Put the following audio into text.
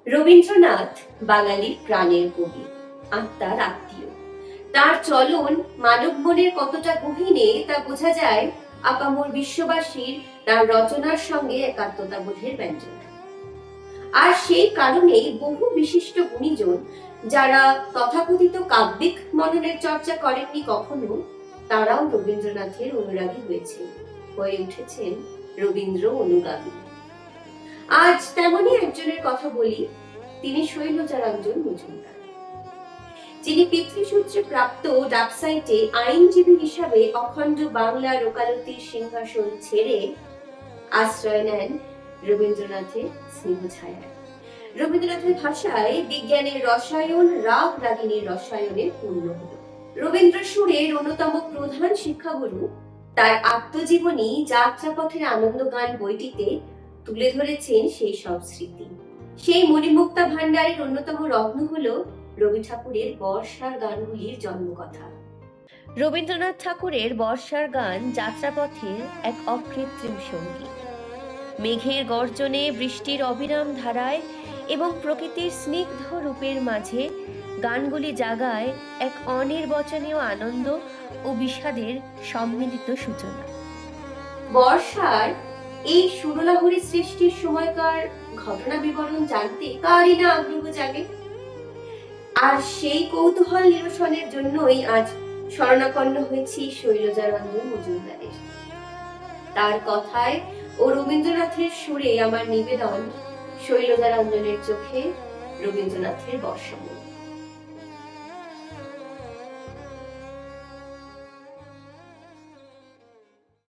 রবীন্দ্রনাথ বাঙালির প্রাণের কবি, আত্মার আত্মীয়। তার চলন মানব মনের কতটা গহীনে তা বোঝা যায় আপামর বিশ্ববাসীর তার রচনার সঙ্গে একাত্মতা বোধের ব্যঞ্জন। আর সেই কারণেই বহু বিশিষ্ট গুণীজন যারা তথাকথিত কাব্যিক মননের চর্চা করেননি কখনো, তারাও রবীন্দ্রনাথের অনুরাগী হয়েছেন, হয়ে উঠেছেন রবীন্দ্র অনুগামী। আজ তেমনই একজনের কথা বলি, তিনি শৈলজারঞ্জন মজুমদার, যিনি পিতৃসূত্রে প্রাপ্ত ডাকসাইটে আইনজীবী হিসাবে অখণ্ড বাংলার ওকালতির সিংহাসন ছেড়ে আশ্রয় নেন রবীন্দ্রনাথের স্নেহছায়ায়। রবীন্দ্রনাথের ভাষায় বিজ্ঞানের রসায়ন রাগ রাগিনীর রসায়নে পূর্ণ হল। রবীন্দ্র সুরের অন্যতম প্রধান শিক্ষাগুরু তার আত্মজীবনী যাত্রাপথের আনন্দ গান বইটিতে তুলে ধরেছেন সেই সব স্মৃতি। সেই মণিমুক্তা ভান্ডারের অন্যতম রত্ন হলো রবি ঠাকুরের বর্ষার গানগুলির জন্মকথা। রবীন্দ্রনাথ ঠাকুরের বর্ষার গান যাত্রাপথের এক অকৃত্রিম সঙ্গী। মেঘের গর্জনে, বৃষ্টির অবিরাম ধারায় এবং প্রকৃতির স্নিগ্ধ রূপের মাঝে গানগুলি জাগায় এক অনির্বচনীয় আনন্দ ও বিষাদের সম্মিলিত সূচনা। বর্ষার এই সুরলাহরী সৃষ্টির সময়কার ঘটনা বিবরণ জানতে কারই না আগ্রহ জাগে। আর সেই কৌতূহল নিরসনের জন্যই আজ শরণাপন্ন হয়েছি শৈলজারঞ্জন মজুমদারের। তার কথায় ও রবীন্দ্রনাথের সুরে আমার নিবেদন, শৈলজারঞ্জনের চোখে রবীন্দ্রনাথের বর্ষা।